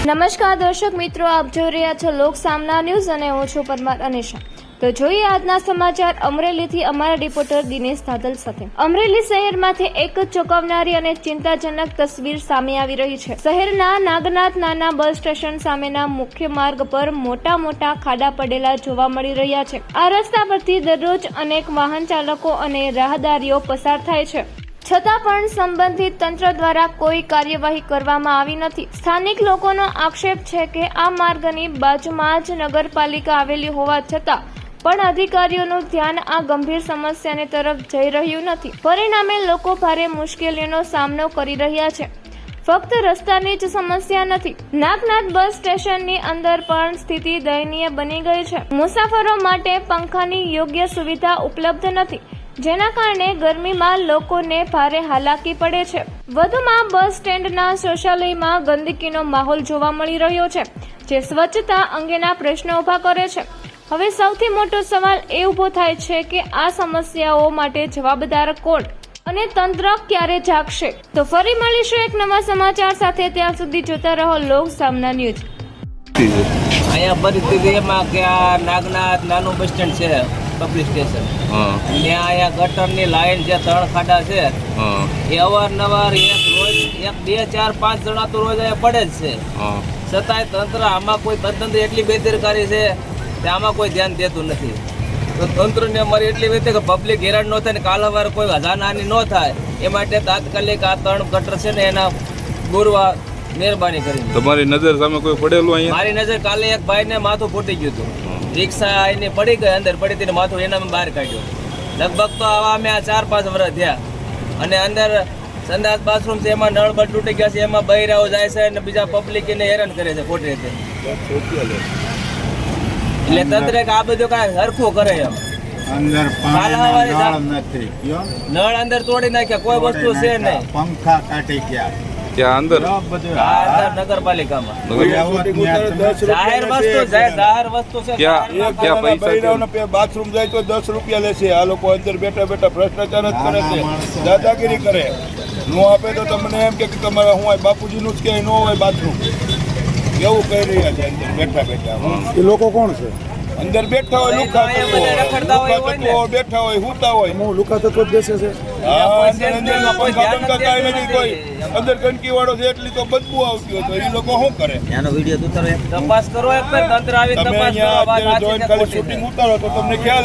નમસ્કાર દર્શક મિત્રો, આપ જોઈ રહ્યા છો લોક સામના ન્યૂઝ અને હું છું પરમાર અનિશા। તો જોઈએ આજના સમાચાર અમરેલીથી અમારા રિપોર્ટર દિનેશ ધાદલ સાથે। અમરેલી શહેરમાંથી એક ચોંકાવનારી અને ચિંતાજનક તસવીર સામે આવી રહી છે। શહેરના નાગનાથ નાના બસ સ્ટેશન સામેના મુખ્ય માર્ગ પર મોટા ખાડા પડેલા જોવા મળી રહ્યા છે। આ રસ્તા પરથી દરરોજ અનેક વાહન ચાલકો અને રાહદારીઓ પસાર થાય છે, છતાં પણ સંબંધિત તંત્ર દ્વારા કોઈ કાર્યવાહી કરવામાં આવી નથી। સ્થાનિક લોકોનો આક્ષેપ છે કે આ માર્ગની બાજુમાં જ નગરપાલિકા આવેલી હોવા છતાં પણ અધિકારીઓનું ધ્યાન આ ગંભીર સમસ્યાની તરફ જઈ રહ્યું નથી। પરિણામે લોકો ભારે મુશ્કેલીઓનો સામનો કરી રહ્યા છે। ફક્ત રસ્તાની જ સમસ્યા નથી, નાગનાથ બસ સ્ટેશનની અંદર પણ સ્થિતિ દયનીય બની ગઈ છે। મુસાફરો માટે પંખાની યોગ્ય સુવિધા ઉપલબ્ધ નથી, જેના કારણે ગરમીમાં લોકોને ભારે હાલાકી પડે છે। વધુમાં બસ સ્ટેન્ડના શૌચાલયમાં ગંદકીનો માહોલ જોવા મળી રહ્યો છે, જે સ્વચ્છતા અંગેના પ્રશ્નો ઉભા કરે છે। હવે સૌથી મોટો સવાલ એ ઊભો થાય છે કે આ સમસ્યાઓ માટે જવાબદાર કોણ અને તંત્ર ક્યારે જાગશે? તો ફરી મળીશું એક નવા સમાચાર સાથે, ત્યાં સુધી જોતા રહો લોક સામના ન્યૂઝ। અહીંયા પરિસ્થિતિ એમાં કે આ નાગનાથ નાનું બસ સ્ટેન્ડ છે, પબ્લિક સ્ટેશન, ત્યાં અહીંયા ગટરની લાઈન જે 3 ખાડા છે એ અવારનવાર રોજ 1, 2, 4, 5 જણા તો રોજ અહીંયા પડે જ છે, છતાંય તંત્ર આમાં કોઈ તંત્ર એટલી બેદરકારી છે કે આમાં કોઈ ધ્યાન દેતું નથી। તો તંત્રને અમારી એટલી વિનંતી કે પબ્લિક હેરાન ન થાય ને કાલવાર કોઈ જાનહાની ન થાય એ માટે તાત્કાલિક આ 3 ગટર છે ને એના બોરવા મહેરબાની કરી। તમારી નજર સામે કોઈ પડેલું અહીંયા? મારી નજર કાલે એક ભાઈને માથું ફૂટી ગયું હતું, રિક્ષા એને પડી ગઈ, અંદર પડી હતી, માથું એના બહાર કાઢ્યું। લગભગ તો આવા અમે 4-5 વર્ષ થયા અને અંદર સંડાસ બાથરૂમ છે એમાં નળ બળ તૂટી ગયા છે, એમાં બૈરાઓ જાય છે અને બીજા પબ્લિક એને હેરાન કરે છે ખોટી રીતે। એટલે તંત્ર આ બધું કાંઈ હરખું કરે એમ નળ અંદર તોડી નાખ્યા, કોઈ વસ્તુ છે નહીં, પંખા કાઢી ગયા ત્યાં અંદર નગરપાલિકામાં જાહેર વસ્તુ છે। ક્યાં પૈસા બાથરૂમ જાય તો 10 રૂપિયા લેશે। આ લોકો અંદર બેઠા ભ્રષ્ટાચાર જ કરે છે, દાદાગીરી કરે। નો આપે તો તમને એમ કે તમારા હું બાપુજીનું જ કે ન હોય બાથરૂમ, એવું કહી રહ્યા છે। અંદર બેઠા એ લોકો કોણ છે? અંદર બેઠા હોય લુખા બેઠા હોય હુતા હોય, હું લુખા તત્વ બેસે છે। અંદર ગંદકી વાળો છે એટલી તો બદબુ આવતી હોય તો એ લોકો શું કરે? તપાસ કરો, તંત્ર આવી તપાસ કરો, શૂટિંગ ઉતારો તો તમને ખ્યાલ